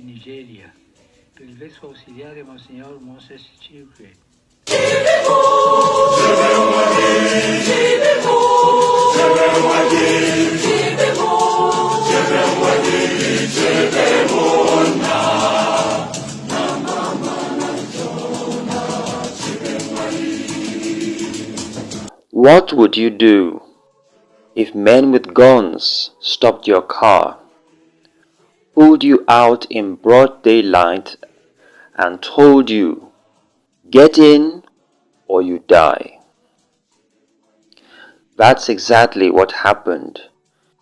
in Nigeria, per il vescovo ausiliare Monsignor Moses Chikwe. What would you do if men with guns stopped your car, pulled you out in broad daylight and told you, "Get in or you die"? That's exactly what happened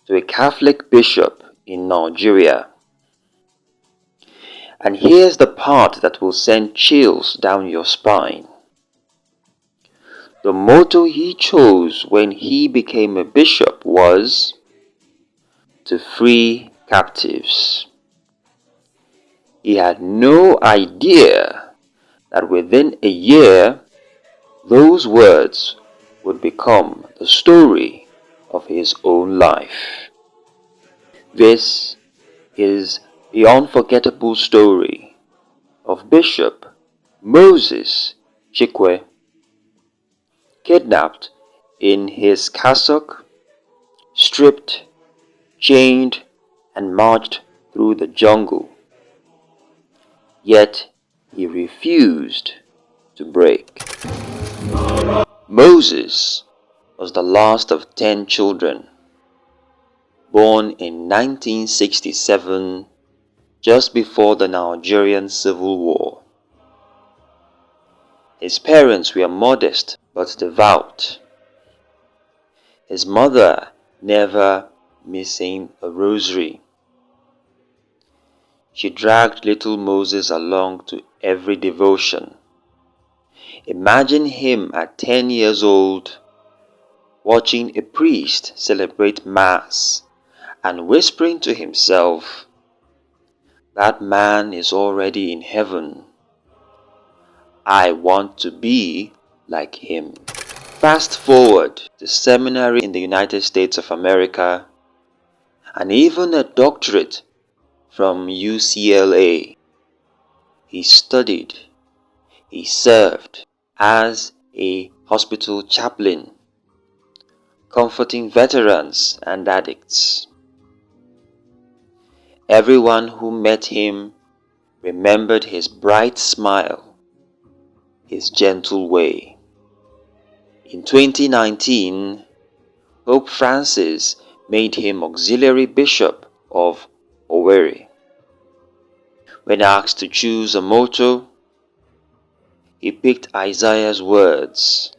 to a Catholic bishop in Nigeria. And here's the part that will send chills down your spine. The motto he chose when he became a bishop was to free captives. He had no idea that within a year, those words would become the story of his own life. This is the unforgettable story of Bishop Moses Chikwe, kidnapped in his cassock, stripped, chained, and marched through the jungle. Yet he refused to break. Moses was the last of 10 children, born in 1967, just before the Nigerian Civil War. His parents were modest but devout. His mother never missing a rosary. She dragged little Moses along to every devotion. Imagine him at 10 years old, watching a priest celebrate Mass and whispering to himself, "That man is already in heaven. I want to be like him." Fast forward to seminary in the United States of America, and even a doctorate from UCLA. He studied, he served as a hospital chaplain, comforting veterans and addicts. Everyone who met him remembered his bright smile, his gentle way. In 2019, Pope Francis made him auxiliary bishop of Owerri. When asked to choose a motto, he picked Isaiah's words,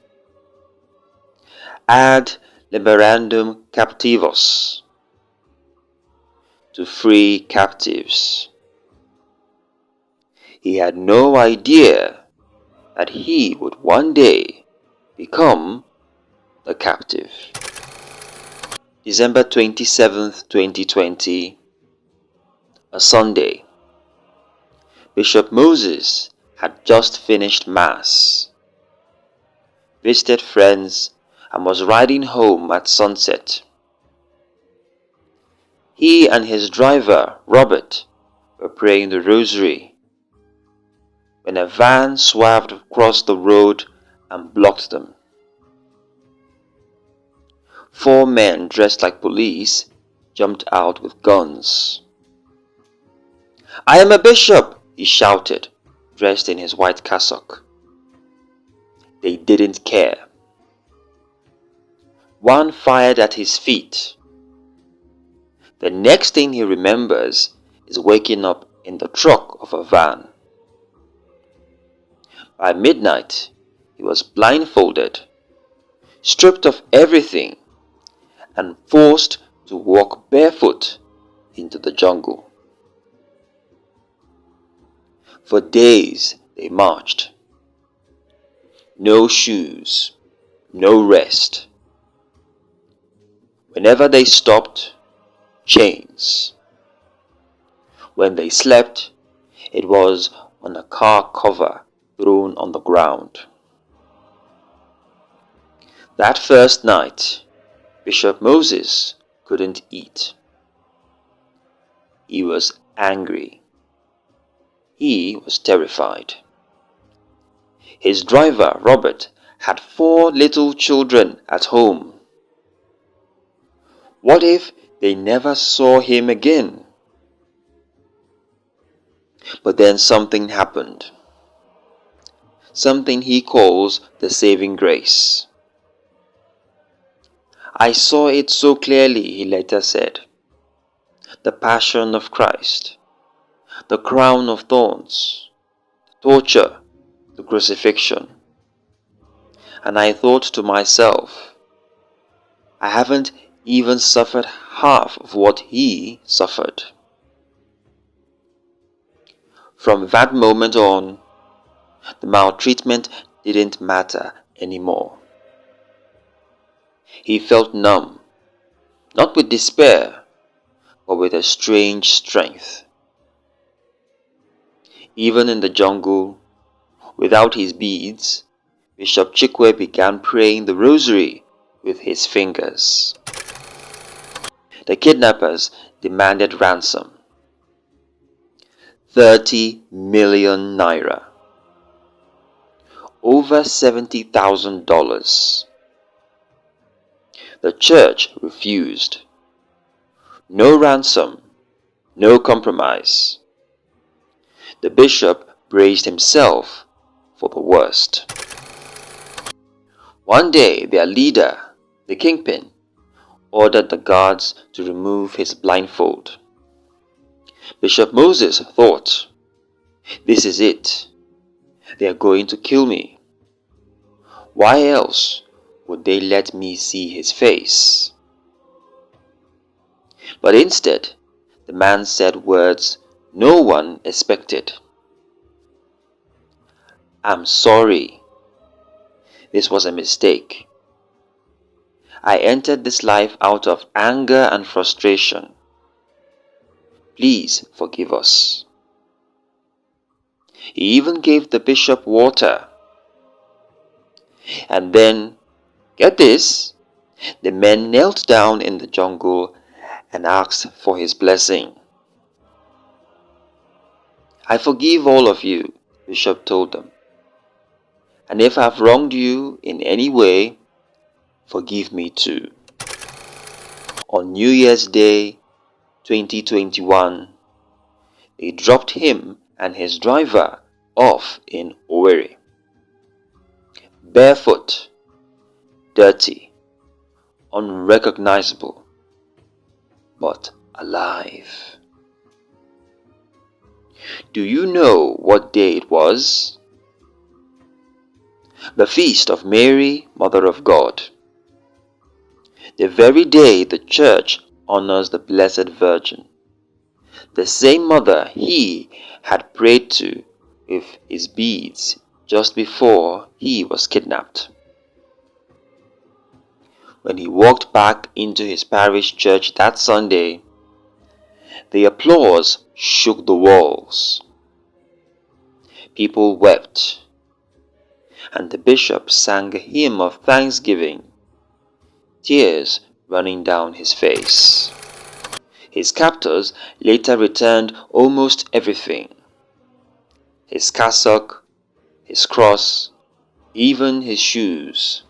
"Ad liberandum captivos," to free captives. He had no idea that he would one day become the captive. December 27th, 2020, a Sunday. Bishop Moses had just finished Mass, visited friends, and was riding home at sunset. He and his driver, Robert, were praying the Rosary when a van swerved across the road and blocked them. 4 men dressed like police jumped out with guns. "I am a bishop," he shouted, dressed in his white cassock. They didn't care. One fired at his feet. The next thing he remembers is waking up in the trunk of a van. By midnight, he was blindfolded, stripped of everything, and forced to walk barefoot into the jungle. For days they marched. No shoes, no rest. Whenever they stopped, chains. When they slept, it was on a car cover thrown on the ground. That first night, Bishop Moses couldn't eat. He was angry. he was terrified. His driver, Robert, had 4 little children at home. What if they never saw him again? But then something happened. Something he calls the saving grace. I saw it so clearly, he later said. The passion of Christ, the crown of thorns, the torture, the crucifixion. And I thought to myself, I haven't even suffered half of what he suffered. From that moment on, the maltreatment didn't matter anymore. He felt numb, not with despair, but with a strange strength. Even in the jungle, without his beads, Bishop Chikwe began praying the Rosary with his fingers. The kidnappers demanded ransom. 30 million naira. Over $70,000. The church refused. No ransom, no compromise. The bishop braced himself for the worst. One day, their leader, the kingpin, ordered the guards to remove his blindfold. Bishop Moses thought, this is it. They are going to kill me. Why else would they let me see his face? But instead, the man said words no one expected. I'm sorry. This was a mistake. I entered this life out of anger and frustration. Please forgive us. He even gave the bishop water. And then, get this, the men knelt down in the jungle and asked for his blessing. I forgive all of you, the bishop told them. And if I've wronged you in any way, forgive me too. On New Year's Day, 2021, they dropped him and his driver off in Owerri. Barefoot, dirty, unrecognizable, but alive. Do you know what day it was? The feast of Mary, Mother of God. The very day the church honors the Blessed Virgin. The same mother he had prayed to with his beads just before he was kidnapped. When he walked back into his parish church that Sunday, the applause shook the walls. People wept, and the bishop sang a hymn of thanksgiving, tears running down his face. His captors later returned almost everything. His cassock, his cross, even his shoes.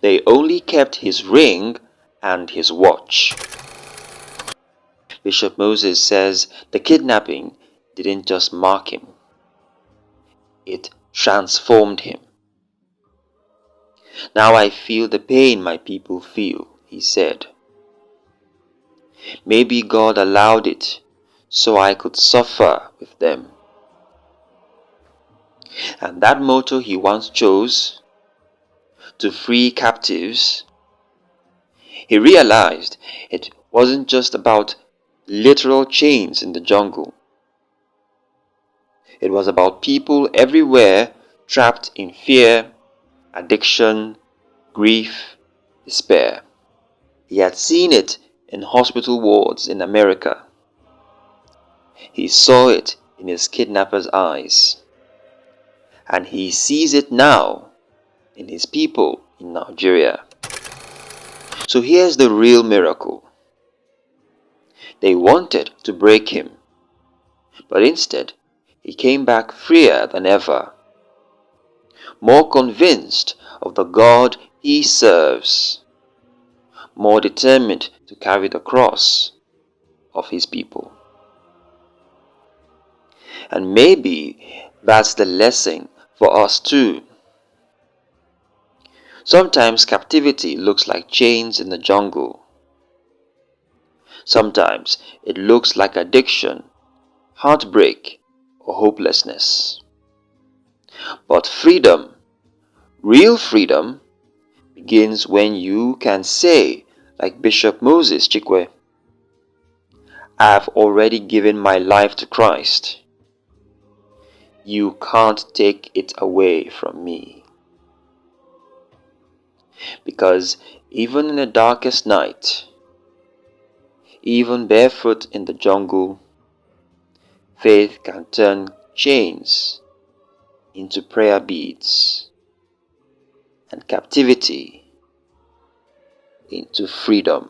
They only kept his ring and his watch. Bishop Moses says the kidnapping didn't just mark him. It transformed him. Now I feel the pain my people feel, he said. Maybe God allowed it so I could suffer with them. And that motto he once chose, to free captives, he realized it wasn't just about literal chains in the jungle. It was about people everywhere trapped in fear, addiction, grief, despair. He had seen it in hospital wards in America. He saw it in his kidnappers' eyes. And he sees it now in his people in Nigeria. So here's the real miracle. They wanted to break him, but instead he came back freer than ever, more convinced of the God he serves, more determined to carry the cross of his people. And maybe that's the lesson for us too. Sometimes captivity looks like chains in the jungle. Sometimes it looks like addiction, heartbreak, or hopelessness. But freedom, real freedom, begins when you can say, like Bishop Moses Chikwe, I've already given my life to Christ. You can't take it away from me. Because even in the darkest night, even barefoot in the jungle, faith can turn chains into prayer beads and captivity into freedom.